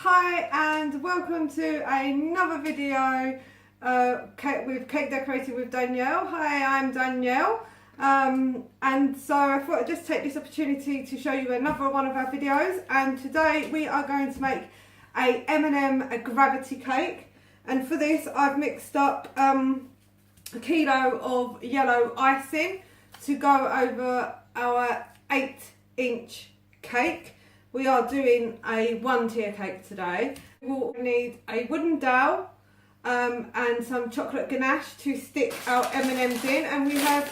Hi and welcome to another video with Cake Decorating with Danielle. Hi, I'm Danielle, and so I thought I'd just take this opportunity to show you another one of our videos, and today we are going to make a M&M Gravity Cake, and for this I've mixed up a kilo of yellow icing to go over our 8-inch cake. We are doing a 1-tier cake today. We will need a wooden dowel and some chocolate ganache to stick our M&Ms in, and we have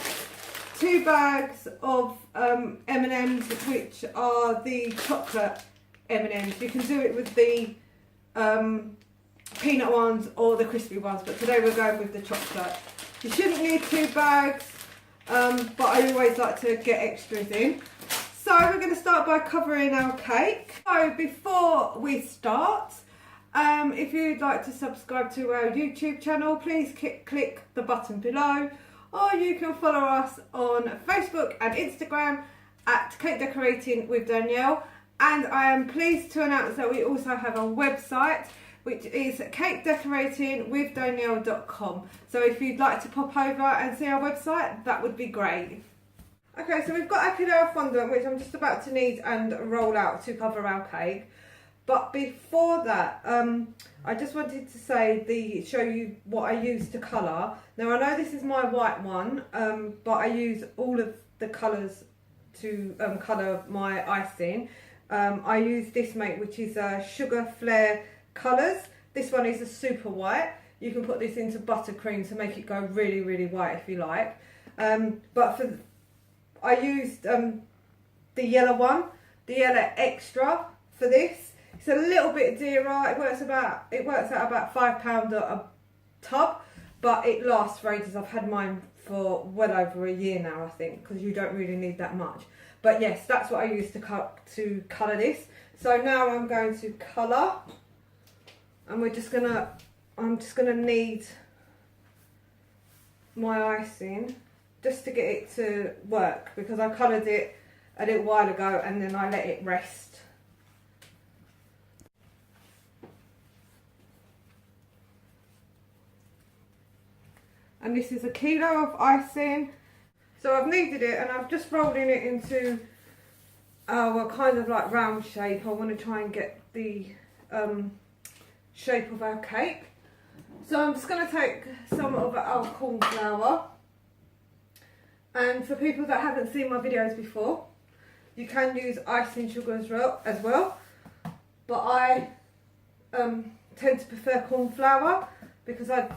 2 bags of M&Ms, which are the chocolate M&Ms. You can do it with the peanut ones or the crispy ones, but today we're going with the chocolate. You shouldn't need 2 bags, but I always like to get extras in. So we're going to start by covering our cake. So before we start, if you'd like to subscribe to our YouTube channel, please click the button below, or you can follow us on Facebook and Instagram at Cake Decorating with Danielle. And I am pleased to announce that we also have a website, which is cakedecoratingwithdanielle.com. So if you'd like to pop over and see our website, that would be great. Okay, so we've got our kilo of fondant, which I'm just about to knead and roll out to cover our cake. But before that, I just wanted to show you what I use to colour. Now I know this is my white one, but I use all of the colours to colour my icing. I use this mate, which is Sugar Flare Colours. This one is a super white. You can put this into buttercream to make it go really, really white if you like. I used the yellow one, the yellow extra for this. It's a little bit dearer. It works out about £5 a tub, but it lasts for ages. I've had mine for well over a year now, I think, because you don't really need that much. But yes, that's what I used to colour this. So now I'm going to colour, and I'm just gonna knead my icing, just to get it to work, because I coloured it a little while ago and then I let it rest. And this is a kilo of icing. So I've kneaded it and I've just rolled it into our kind of like round shape. I want to try and get the shape of our cake. So I'm just going to take some of our corn flour. And for people that haven't seen my videos before, you can use icing sugar as well. But I tend to prefer corn flour because I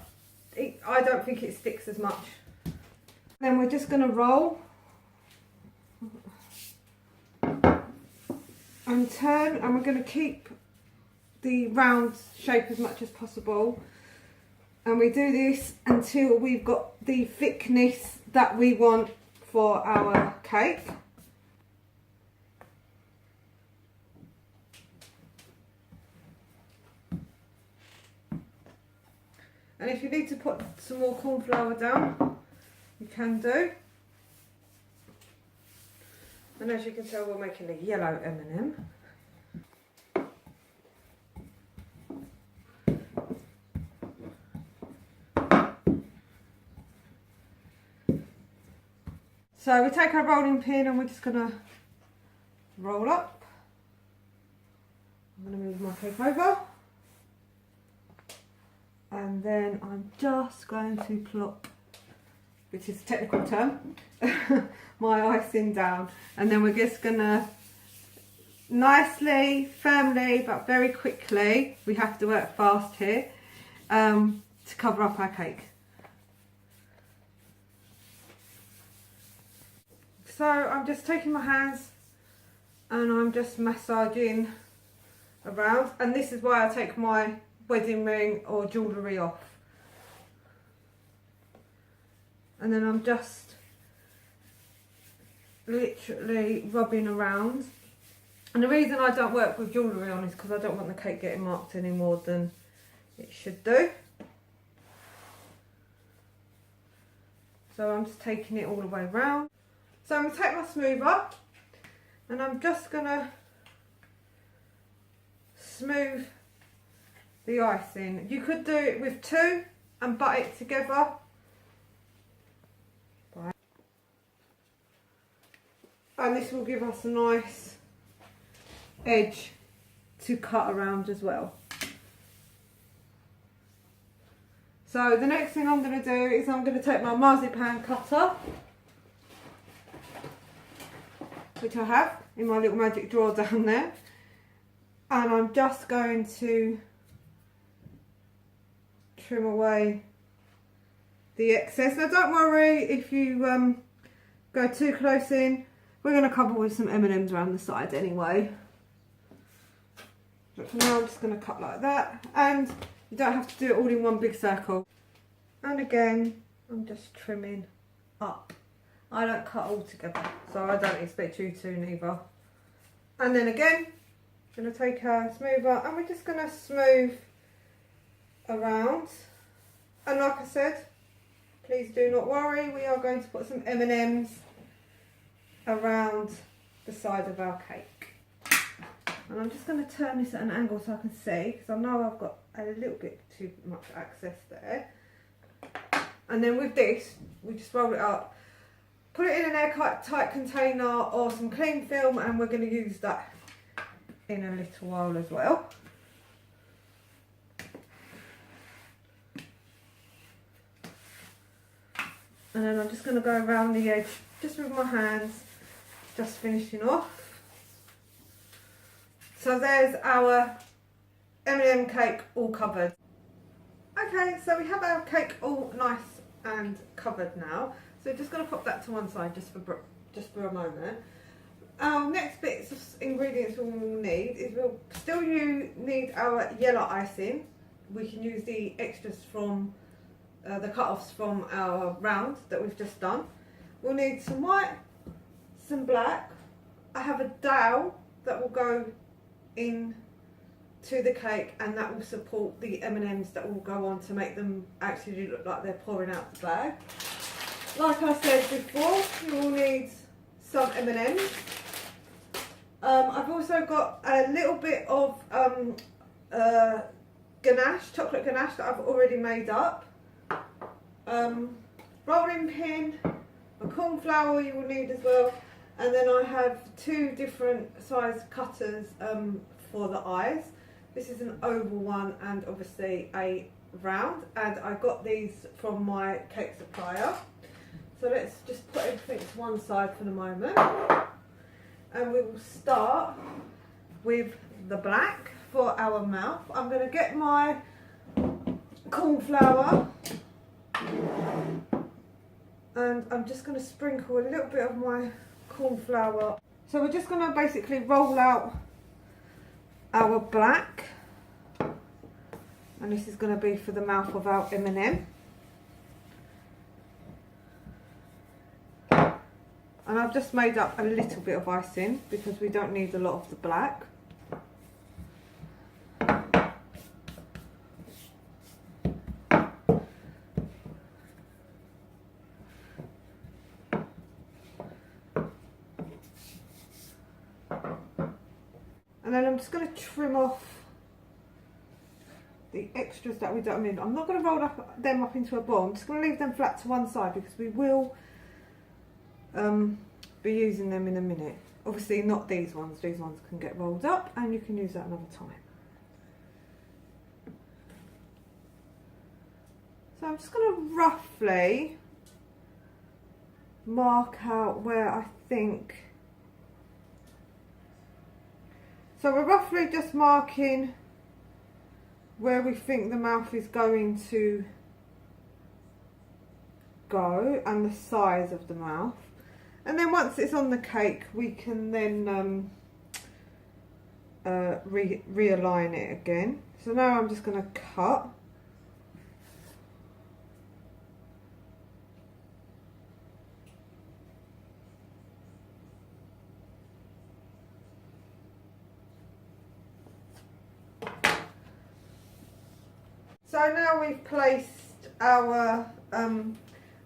don't think it sticks as much. Then we're just going to roll and turn, and we're going to keep the round shape as much as possible. And we do this until we've got the thickness that we want for our cake. And if you need to put some more corn flour down, you can do. And as you can tell, we're making a yellow M&M. So we take our rolling pin and we're just going to roll up. I'm going to move my cake over. And then I'm just going to plop, which is a technical term, my icing down. And then we're just going to nicely, firmly, but very quickly, we have to work fast here, to cover up our cake. So I'm just taking my hands and I'm just massaging around, and this is why I take my wedding ring or jewellery off. And then I'm just literally rubbing around. And the reason I don't work with jewellery on is because I don't want the cake getting marked any more than it should do. So I'm just taking it all the way around. So I'm going to take my smoother and I'm just going to smooth the icing. You could do it with two and butt it together. Right. And this will give us a nice edge to cut around as well. So the next thing I'm going to do is I'm going to take my marzipan cutter, which I have in my little magic drawer down there, and I'm just going to trim away the excess. Now don't worry if you go too close in, we're going to cover with some M&Ms around the side anyway. But for now I'm just going to cut like that, and you don't have to do it all in one big circle. And again, I'm just trimming up. I don't cut all together, so I don't expect you to neither. And then again, I'm going to take a smoother and we're just going to smooth around. And like I said, please do not worry, we are going to put some M&Ms around the side of our cake. And I'm just going to turn this at an angle so I can see, because I know I've got a little bit too much access there. And then with this, we just roll it up, put it in an airtight container or some cling film, and we're going to use that in a little while as well. And then I'm just going to go around the edge just with my hands, just finishing off. So there's our M&M cake all covered. Okay, so we have our cake all nice and covered now. So just going to pop that to one side just for a moment. Our next bits of ingredients we'll need is we'll still need our yellow icing. We can use the extras from the cut-offs from our round that we've just done. We'll need some white, some black. I have a dowel that will go in to the cake, and that will support the M&Ms that will go on to make them actually look like they're pouring out the bag. Like I said before, you will need some M&Ms. I've also got a little bit of ganache, chocolate ganache that I've already made up. Rolling pin, a corn flour you will need as well, and then I have two different size cutters for the eyes. This is an oval one and obviously a round, and I got these from my cake supplier. So let's just put everything to one side for the moment, and we will start with the black for our mouth. I'm going to get my corn flour and I'm just going to sprinkle a little bit of my corn flour. So we're just going to basically roll out our black, and this is going to be for the mouth of our M&M. And I've just made up a little bit of icing because we don't need a lot of the black. And then I'm just going to trim off the extras that we don't need. I'm not going to roll them up into a ball. I'm just going to leave them flat to one side because we will be using them in a minute. Obviously not these ones. These ones can get rolled up and you can use that another time. So I'm just going to roughly mark out where I think. So we're roughly just marking where we think the mouth is going to go and the size of the mouth. And then once it's on the cake, we can then realign it again. So now I'm just going to cut. So now we've placed our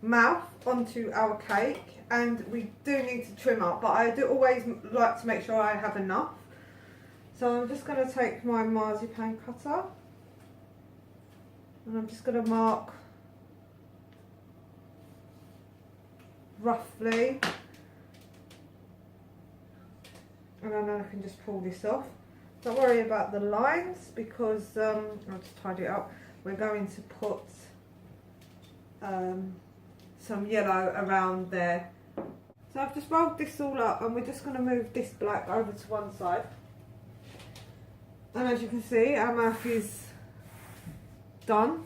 mouth onto our cake, and we do need to trim up, but I do always like to make sure I have enough. So I'm just going to take my marzipan cutter And I'm just going to mark roughly, and then I can just pull this off. Don't worry about the lines because I'll just tidy it up. We're going to put some yellow around there. So I've just rolled this all up, and we're just going to move this black over to one side. And as you can see, our mouth is done.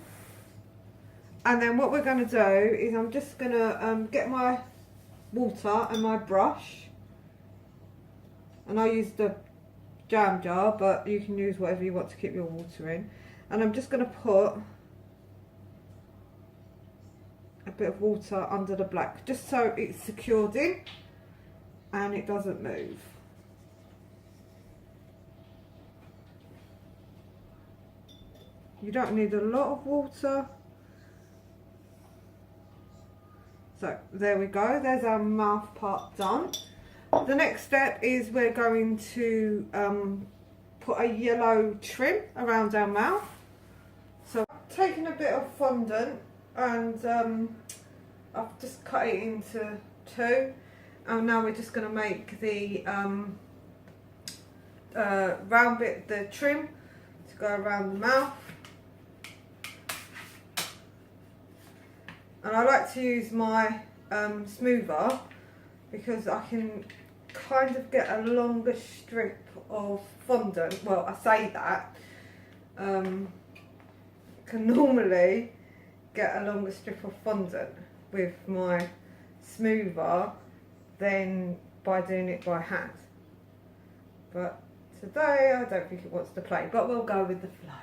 And then what we're going to do is I'm just going to get my water and my brush, and I use the jam jar, but you can use whatever you want to keep your water in. And I'm just going to put a bit of water under the black, just so it's secured in and it doesn't move. You don't need a lot of water. So there we go, there's our mouth part done. The next step is we're going to put a yellow trim around our mouth. So I've taken a bit of fondant and I've just cut it into two, and now we're just going to make the round bit, the trim, to go around the mouth. And I like to use my smoother because I can kind of get a longer strip of fondant. Well, I say that. Can normally get a longer strip of fondant with my smoother than by doing it by hand. But today I don't think it wants to play, but we'll go with the flow.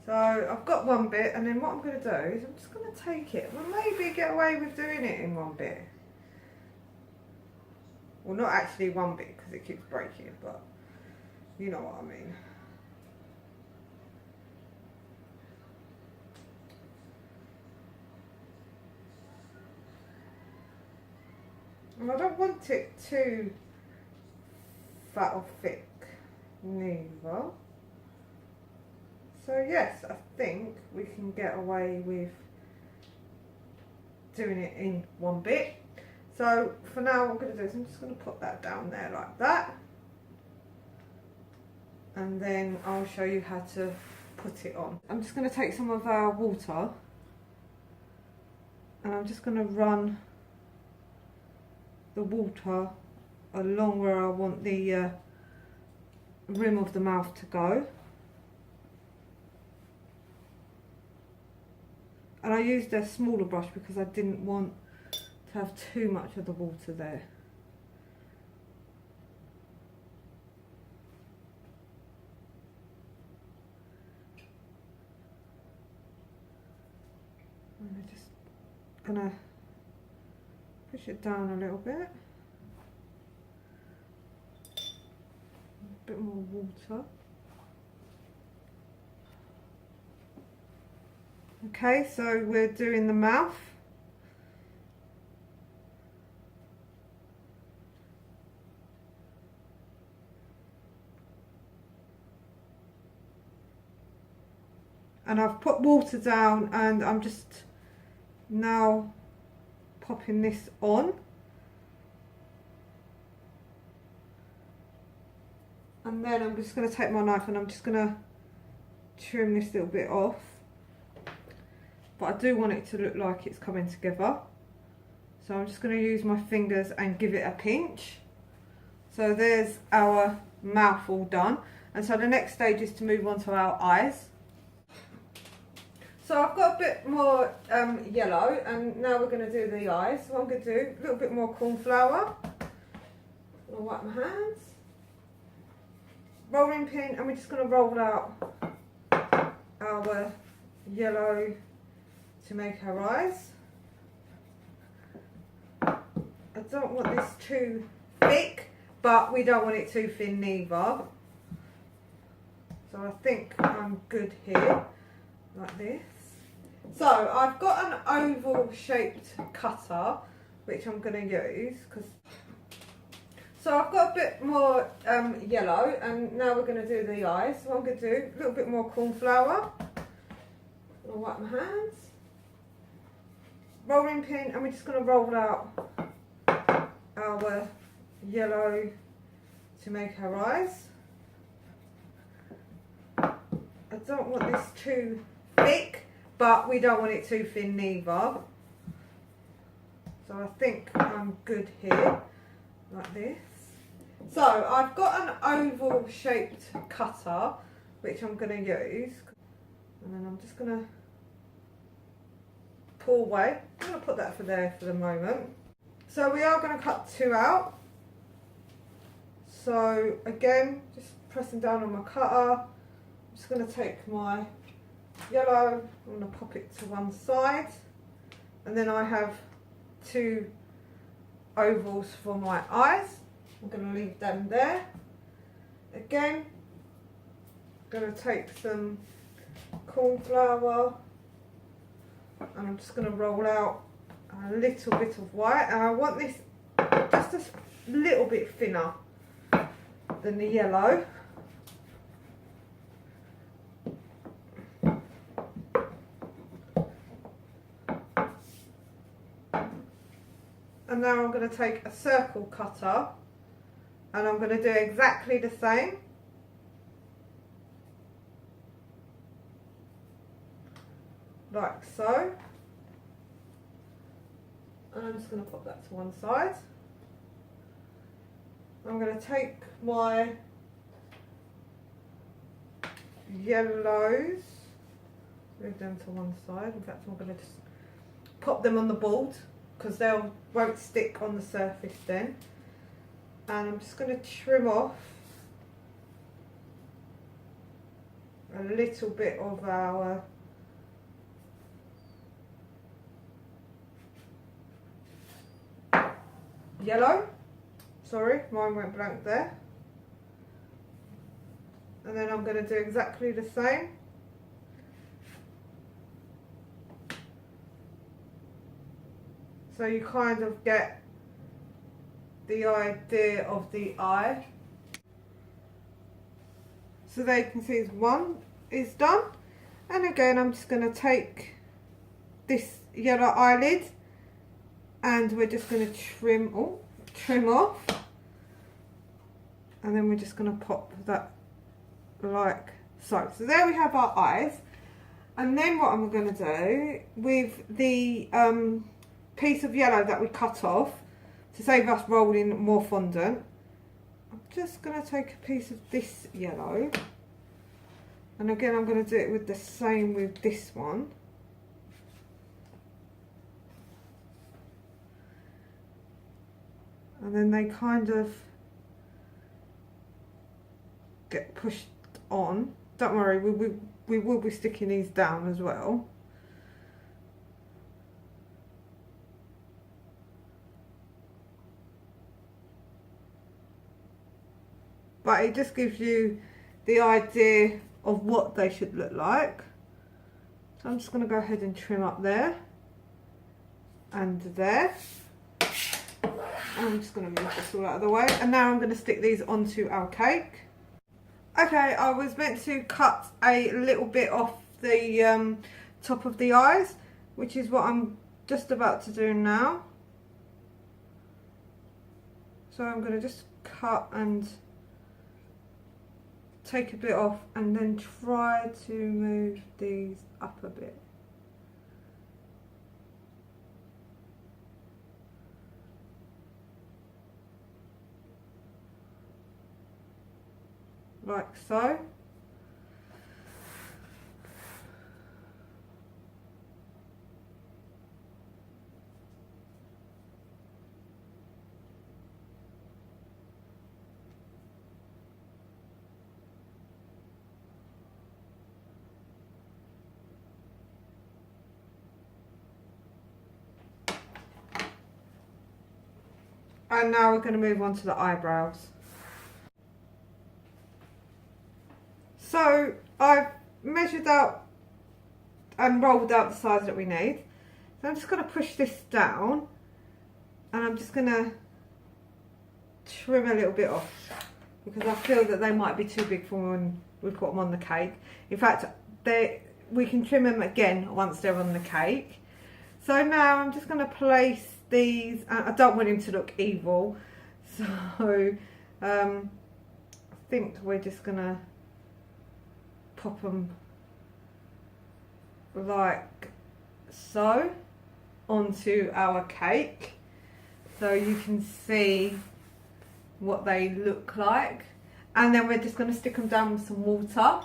So I've got one bit, and then what I'm going to do is I'm just going to take it. Well, maybe get away with doing it in one bit. Well, not actually one bit because it keeps breaking, but you know what I mean. And I don't want it too fat or thick neither. So yes, I think we can get away with doing it in one bit. So for now what I'm going to do is I'm just going to put that down there like that. And then I'll show you how to put it on. I'm just going to take some of our water and I'm just going to run the water along where I want the rim of the mouth to go. And I used a smaller brush because I didn't want to have too much of the water there. And I'm just gonna push it down a little bit. A bit more water. Okay, so we're doing the mouth. And I've put water down and I'm just now popping this on. And then I'm just going to take my knife and I'm just going to trim this little bit off. But I do want it to look like it's coming together. So I'm just going to use my fingers and give it a pinch. So there's our mouth all done. And so the next stage is to move on to our eyes. So I've got a bit more yellow, and now we're going to do the eyes. So I'm going to do a little bit more corn flour. I'll wipe my hands. Rolling pin, and we're just going to roll out our yellow to make our eyes. I don't want this too thick, but we don't want it too thin neither. So I think I'm good here, like this. So I've got an oval shaped cutter, which I'm going to use. So I've got a bit more yellow, and now we're going to do the eyes. So I'm going to do a little bit more corn flour. I'll wipe my hands. Rolling pin, and we're just going to roll out our yellow to make our eyes. I don't want this too thick, but we don't want it too thin neither. So I think I'm good here, like this. So I've got an oval shaped cutter, which I'm going to use. And then I'm just going to pull away. I'm going to put that for there for the moment. So we are going to cut 2 out. So again, just pressing down on my cutter. I'm just going to take my yellow, I'm going to pop it to one side. And then I have 2 ovals for my eyes. I'm going to leave them there. Again, I'm going to take some corn flour, and I'm just going to roll out a little bit of white, and I want this just a little bit thinner than the yellow. And now I'm going to take a circle cutter, and I'm going to do exactly the same. Like so. And I'm just going to pop that to one side. I'm going to take my yellows, move them to one side. In fact, I'm going to just pop them on the board because they won't stick on the surface then. And I'm just going to trim off a little bit of our yellow. Sorry, mine went blank there. And then I'm going to do exactly the same. So you kind of get the idea of the eye. So there you can see one is done. And again, I'm just going to take this yellow eyelid, and we're just going to trim off, and then we're just going to pop that like so. So there we have our eyes. And then what I'm going to do with the piece of yellow that we cut off to save us rolling more fondant, I'm just going to take a piece of this yellow, and again I'm going to do it with the same with this one. And then they kind of get pushed on. Don't worry, we will be sticking these down as well. But it just gives you the idea of what they should look like. So I'm just going to go ahead and trim up there and there. I'm just going to move this all out of the way, and now I'm going to stick these onto our cake. Okay, I was meant to cut a little bit off the top of the eyes, which is what I'm just about to do now. So I'm going to just cut and take a bit off, and then try to move these up a bit. Like so. And now we're going to move on to the eyebrows. So I've measured out and rolled out the size that we need. So I'm just going to push this down, and I'm just going to trim a little bit off because I feel that they might be too big for when we put them on the cake. In fact, we can trim them again once they're on the cake. So now I'm just going to place these. I don't want him to look evil, so I think we're just going to pop them like so onto our cake so you can see what they look like, and then we're just going to stick them down with some water.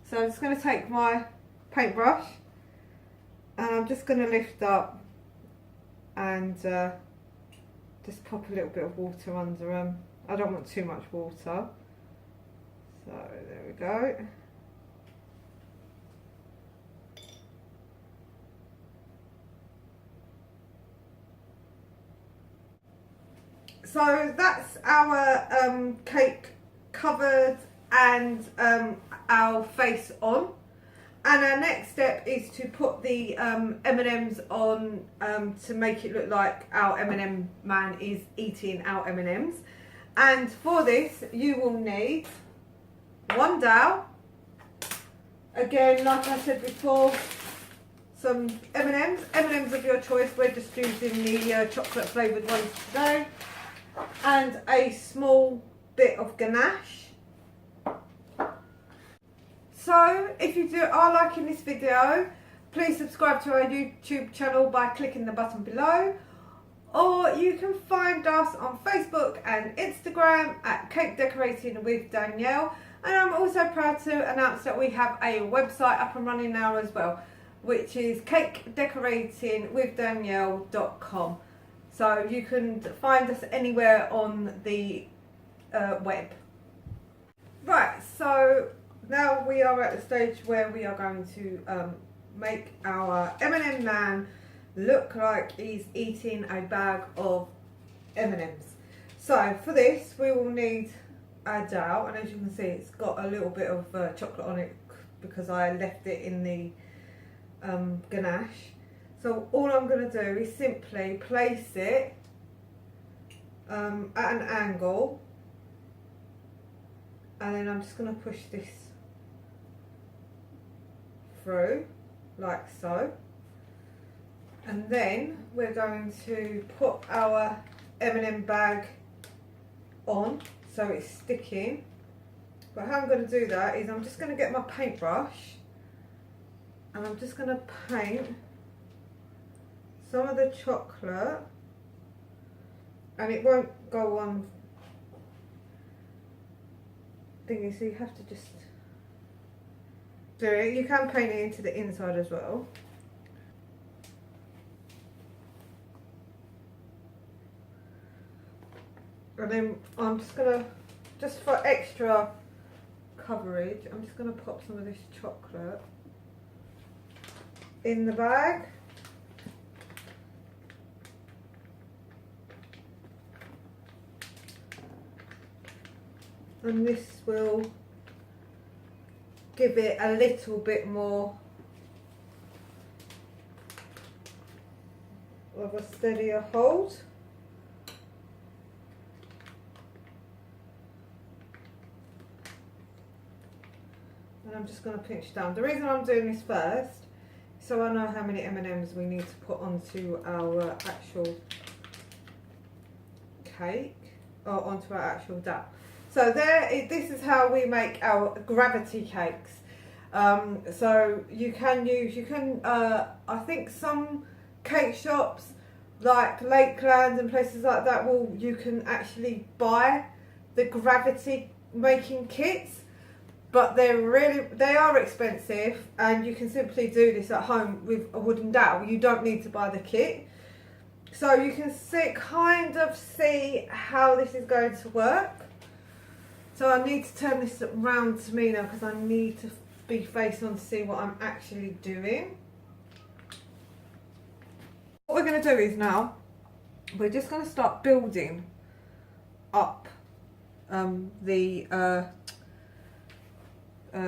So I'm just going to take my paintbrush and I'm just going to lift up and just pop a little bit of water under them. I don't want too much water, so there we go. So that's our cake covered and our face on, and our next step is to put the M&Ms on to make it look like our M&M man is eating our M&Ms. And for this you will need one dowel, again like I said before, some M&Ms of your choice. We're just using the chocolate flavoured ones today, and a small bit of ganache. So if you are liking this video, please subscribe to our YouTube channel by clicking the button below, or you can find us on Facebook and Instagram at Cake Decorating with Danielle. And I'm also proud to announce that we have a website up and running now as well, which is cakedecoratingwithdanielle.com. So you can find us anywhere on the web. Right, so now we are at the stage where we are going to make our M&M man look like he's eating a bag of M&Ms. So for this we will need a dowel, and as you can see it's got a little bit of chocolate on it because I left it in the ganache. So all I'm going to do is simply place it at an angle, and then I'm just going to push this through like so, and then we're going to put our M&M bag on so it's sticking. But how I'm going to do that is I'm just going to get my paintbrush and I'm just going to paint some of the chocolate, and it won't go on thingy, so you have to just do it. You can paint it into the inside as well. And then I'm just gonna, just for extra coverage, I'm just gonna pop some of this chocolate in the bag. And this will give it a little bit more of a steadier hold. And I'm just going to pinch down. The reason I'm doing this first, so I know how many M&Ms we need to put onto our actual cake, or onto our actual dough. So this is how we make our gravity cakes. So you can, I think some cake shops like Lakeland and places like that you can actually buy the gravity making kits, but they are expensive, and you can simply do this at home with a wooden dowel. You don't need to buy the kit. So you can kind of see how this is going to work. So I need to turn this round to me now because I need to be face on to see what I'm actually doing. What we're going to do is now, we're just going to start building up the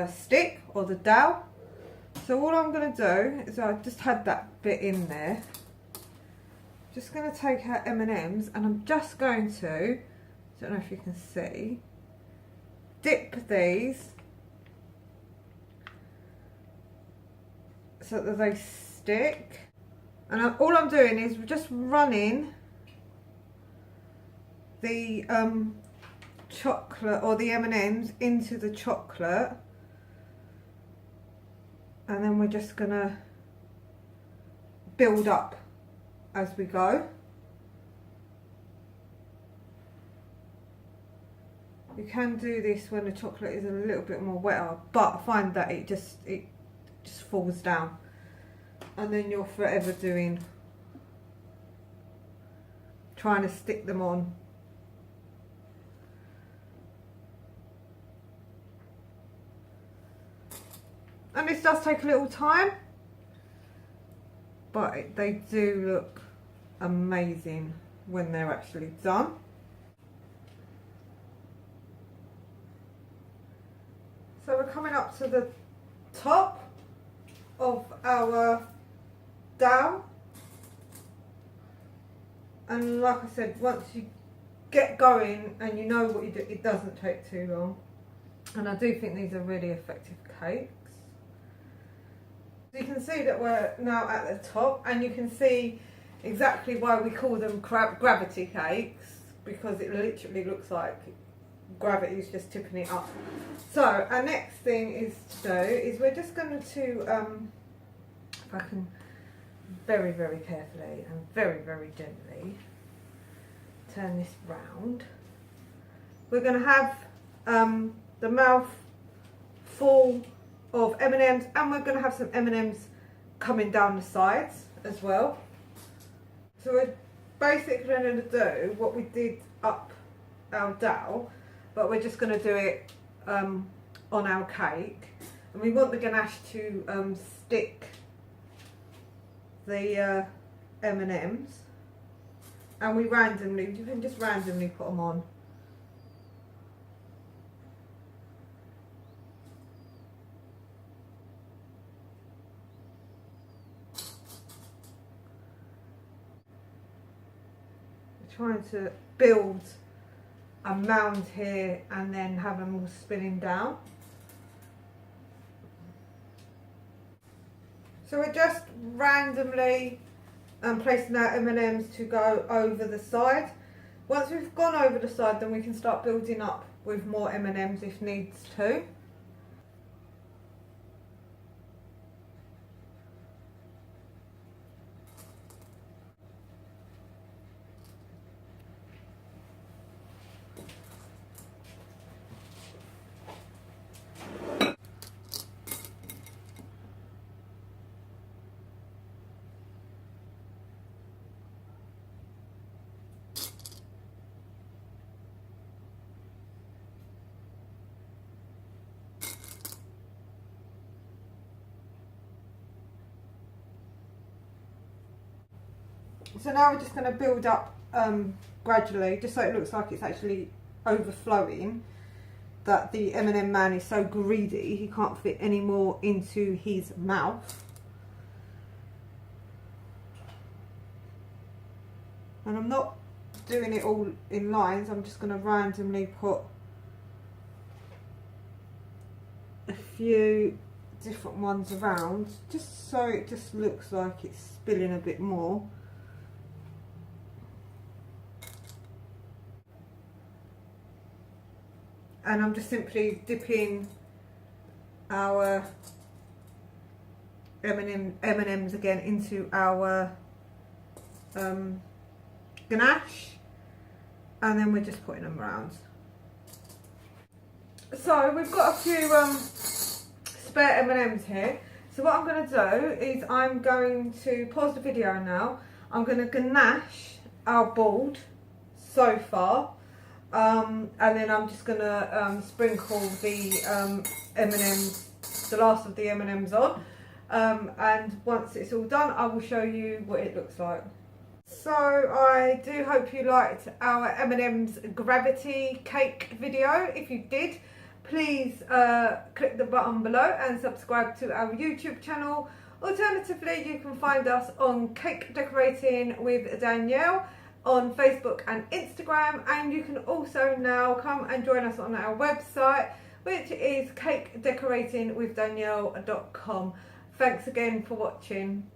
stick or the dowel. So all I'm going to do is, I just had that bit in there, just going to take out M&Ms, and I'm just going to don't know if you can see, dip these so that they stick. And all I'm doing is just running the chocolate or the M&Ms into the chocolate, and then we're just gonna build up as we go. You can do this when the chocolate is a little bit more wetter, but I find that it just falls down, and then you're forever trying to stick them on. And this does take a little time, but they do look amazing when they're actually done. So we're coming up to the top of our dowel, and like I said, once you get going and you know what you do, it doesn't take too long. And I do think these are really effective cakes. You can see that we're now at the top, and you can see exactly why we call them gravity cakes, because it literally looks like gravity is just tipping it up. So our next thing is to do is we're just going to, if I can very, very carefully and very, very gently turn this round, we're going to have the mouth full of M&Ms, and we're going to have some M&Ms coming down the sides as well. So we're basically going to do what we did up our dowel, but we're just going to do it on our cake, and we want the ganache to stick the M&Ms, and you can just randomly put them on. Trying to build a mound here and then have them all spinning down. So we're just randomly placing our M&Ms to go over the side. Once we've gone over the side, then we can start building up with more M&Ms if needs to. So now we're just going to build up gradually, just so it looks like it's actually overflowing, that the M&M man is so greedy he can't fit any more into his mouth. And I'm not doing it all in lines, I'm just going to randomly put a few different ones around, just so it just looks like it's spilling a bit more. And I'm just simply dipping our M&Ms again into our ganache, and then we're just putting them around. So we've got a few spare M&Ms here. So what I'm going to do is I'm going to pause the video now. I'm going to ganache our board so far. And then I'm just going to sprinkle the M&Ms, the last of the M&Ms on. And once it's all done, I will show you what it looks like. So I do hope you liked our M&M's Gravity Cake video. If you did, please click the button below and subscribe to our YouTube channel. Alternatively, you can find us on Cake Decorating with Danielle on Facebook and Instagram, and you can also now come and join us on our website, which is cakedecoratingwithdanielle.com. Thanks again for watching.